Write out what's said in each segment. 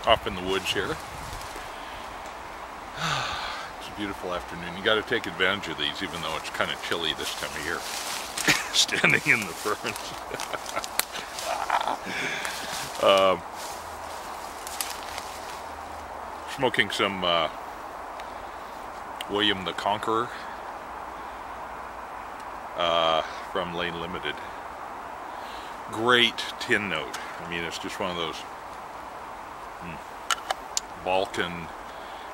off in the woods here. It's a beautiful afternoon. You got to take advantage of these, even though it's kind of chilly this time of year. Standing in the ferns. Smoking some William the Conqueror from Lane Limited. Great tin note. I mean, it's just one of those Balkan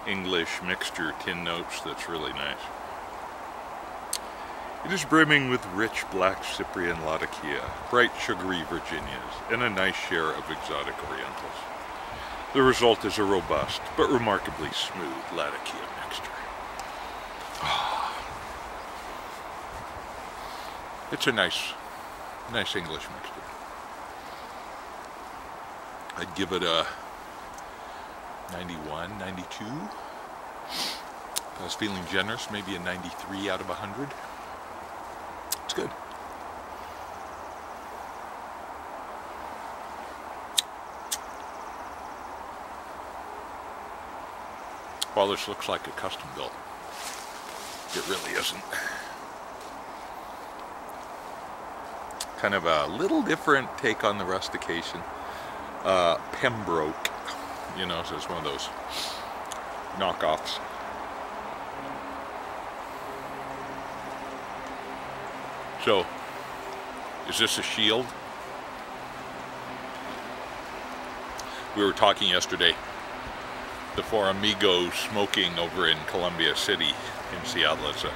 English mixture tin notes that's really nice. It is brimming with rich black Cyprian Latakia, bright sugary Virginias, and a nice share of exotic Orientals. The result is a robust but remarkably smooth Latakia mixture. It's a nice English mixture. I'd give it a 91, 92. If I was feeling generous, maybe a 93 out of 100. It's good. While this looks like a custom built, it really isn't. Kind of a little different take on the rustication. Pembroke, you know, so it's one of those knockoffs. So, is this a shield? We were talking yesterday, the Four Amigos smoking over in Columbia City in Seattle. It's a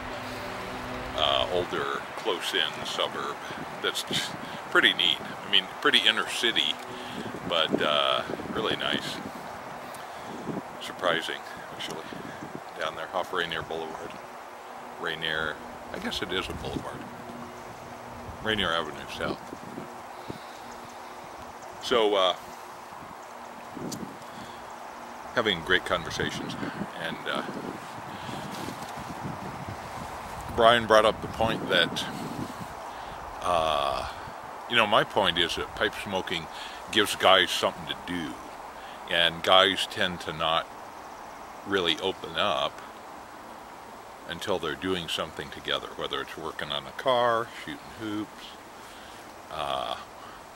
older, close-in suburb that's pretty neat. I mean, pretty inner city, but really nice. Surprising, actually. Down there off Rainier Boulevard. Rainier, I guess it is a boulevard. Rainier Avenue South. So, having great conversations, and Bryan brought up the point that, you know, my point is that pipe smoking gives guys something to do, and guys tend to not really open up until they're doing something together, whether it's working on a car, shooting hoops,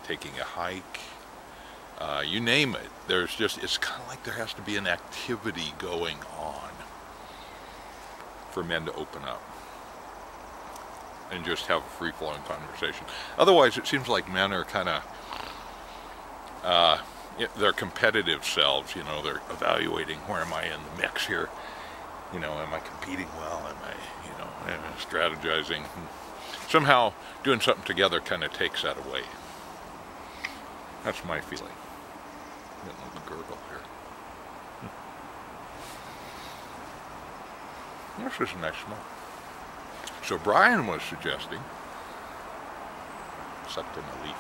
taking a hike, you name it. There's just, it's kind of like there has to be an activity going on for men to open up and just have a free-flowing conversation. Otherwise, it seems like men are kind of, their competitive selves, you know, they're evaluating, where am I in the mix here? You know, am I competing well? Am I, you know, strategizing? Somehow doing something together kind of takes that away. That's my feeling. Getting a little gurgle here. This is a nice smoke. So Bryan was suggesting, sucked in a leaf,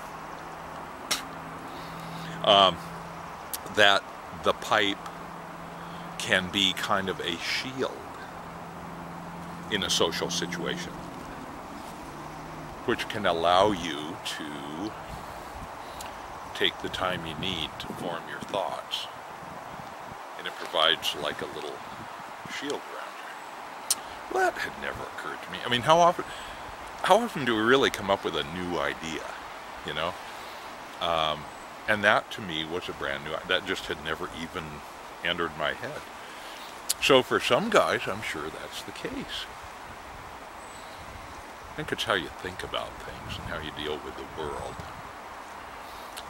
that the pipe can be kind of a shield in a social situation, which can allow you to take the time you need to form your thoughts, and it provides like a little shield around you. Well, that had never occurred to me. I mean, how often do we really come up with a new idea, you know? And that to me was a brand new, that just had never even entered my head. So for some guys, I'm sure that's the case. I think it's how you think about things and how you deal with the world.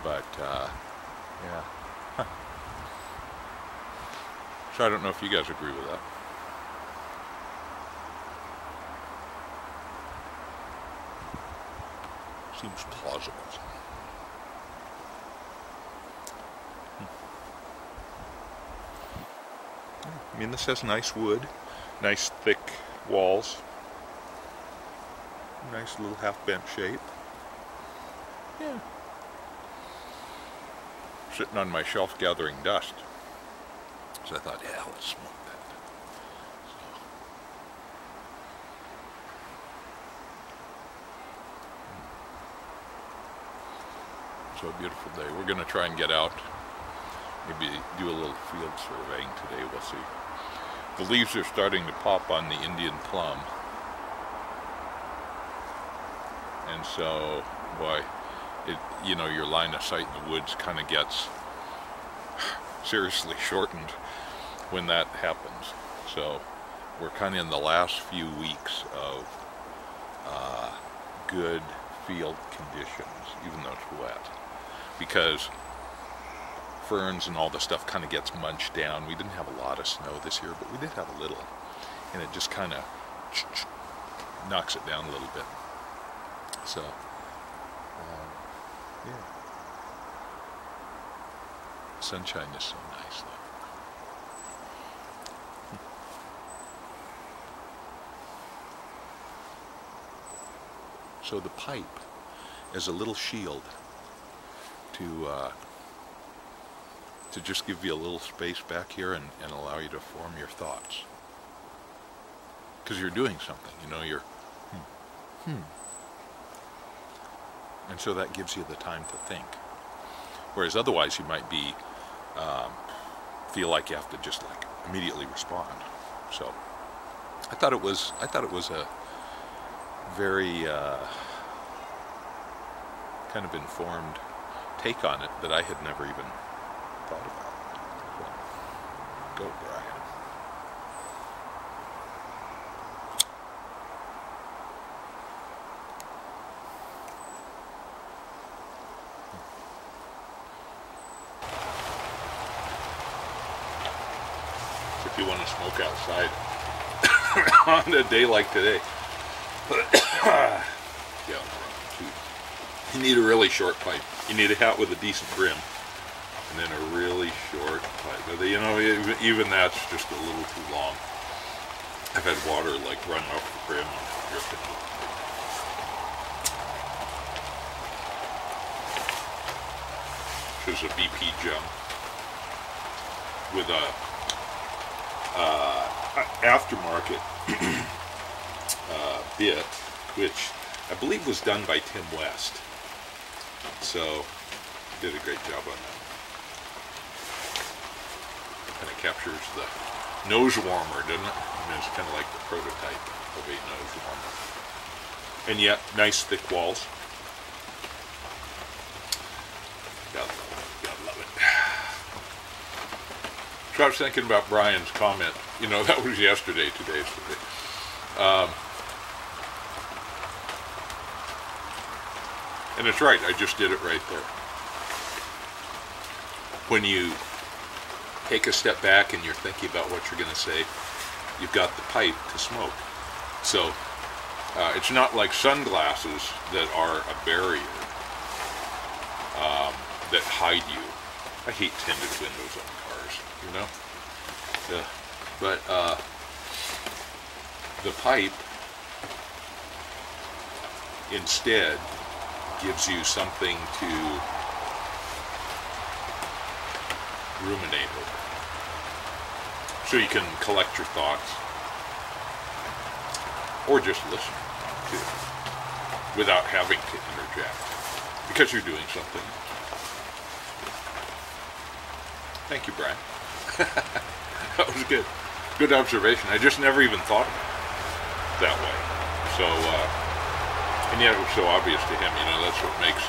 But, yeah. Huh. So I don't know if you guys agree with that. Seems plausible. I mean, this has nice wood, nice thick walls, nice little half-bent shape. Yeah. Sitting on my shelf gathering dust. So I thought, yeah, let's smoke that. So a beautiful day. We're going to try and get out maybe do a little field surveying today, we'll see. The leaves are starting to pop on the Indian plum. And so, boy, you know, your line of sight in the woods kind of gets seriously shortened when that happens. So we're kind of in the last few weeks of good field conditions, even though it's wet, because ferns and all the stuff kind of gets munched down. We didn't have a lot of snow this year, but we did have a little, and it just kind of knocks it down a little bit. So yeah, sunshine is so nice though. So the pipe is a little shield to just give you a little space back here and allow you to form your thoughts. Because you're doing something, you know, you're and so that gives you the time to think. Whereas otherwise you might be feel like you have to just like immediately respond. So I thought it was a very kind of informed take on it that I had never even thought about. So, go Bryan. If you want to smoke outside on a day like today, yeah, you need a really short pipe. You need a hat with a decent brim, and then a really short pipe. But you know, even that's just a little too long. I've had water like run off the brim and drip into it. There's a BP gem with a aftermarket bit, which I believe was done by Tim West. So did a great job on that. Kind of captures the nose warmer, doesn't it? I mean, it's kind of like the prototype of a nose warmer. And yet, nice thick walls. Gotta love it. So I was thinking about Bryan's comment. You know, that was yesterday. Today's today. And it's right. I just did it right there. When you take a step back and you're thinking about what you're going to say, you've got the pipe to smoke. So it's not like sunglasses that are a barrier that hide you. I hate tinted windows on cars, you know? But the pipe instead gives you something to ruminate over. So you can collect your thoughts or just listen to it without having to interject because you're doing something. Thank you, Bryan. That was good. Good observation. I just never even thought about it that way. So, and yet it was so obvious to him, you know, that's what makes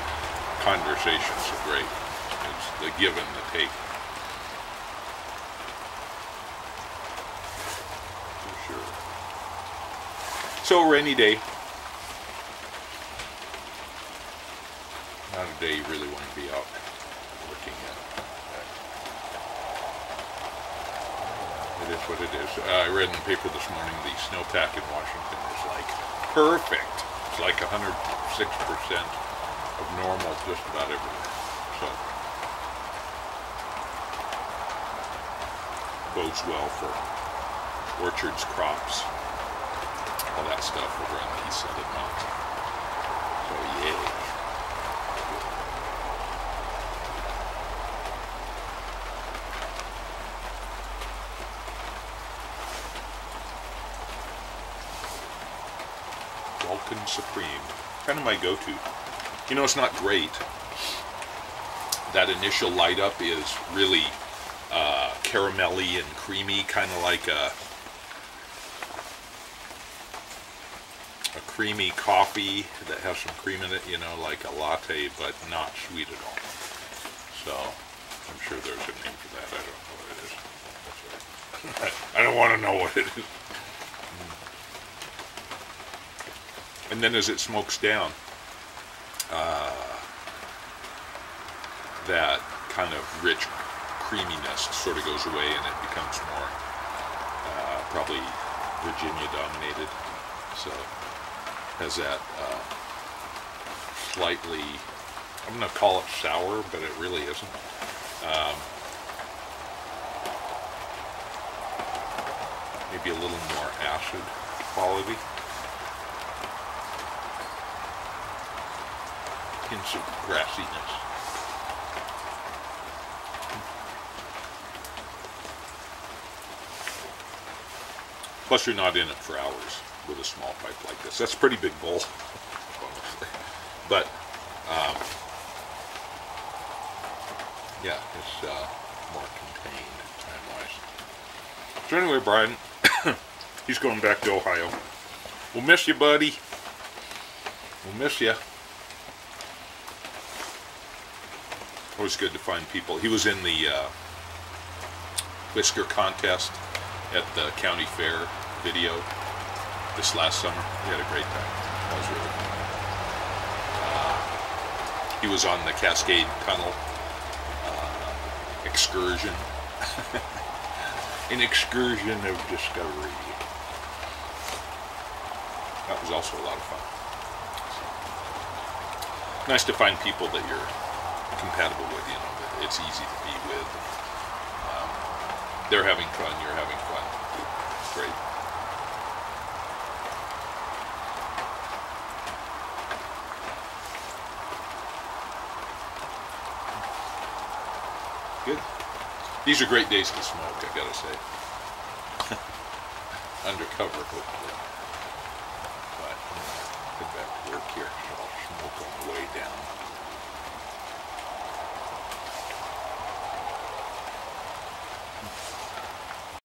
conversation so great. It's the give and the take. For sure. So, rainy day. Not a day you really want to be out looking at. It is what it is. I read in the paper this morning the snowpack in Washington is like perfect. It's like 106% of normal just about everywhere. So bodes well for orchards, crops, all that stuff over on the east side of the mountain. So yay. Supreme, kind of my go-to. You know, it's not great. That initial light up is really caramelly and creamy, kind of like a creamy coffee that has some cream in it, you know, like a latte, but not sweet at all. So I'm sure there's a name for that. I don't know what it is. That's right. I don't want to know what it is. And then as it smokes down, that kind of rich creaminess sort of goes away, and it becomes more probably Virginia dominated. So has that slightly, I'm going to call it sour, but it really isn't. Maybe a little more acid quality. Hints of grassiness. Plus you're not in it for hours with a small pipe like this. That's a pretty big bowl, honestly. But, yeah, it's more contained time-wise. So anyway, Bryan, he's going back to Ohio. We'll miss you, buddy. We'll miss you. Always good to find people. He was in the whisker contest at the county fair video this last summer. We had a great time. That was really fun. He was on the Cascade Tunnel excursion. An excursion of discovery. That was also a lot of fun. So, nice to find people that you're compatible with, you know, that it's easy to be with. They're having fun, you're having fun. It's great. Good. These are great days to smoke, I gotta say. Undercover, hopefully. But I'm gonna head back to work here, so I'll smoke on the way down.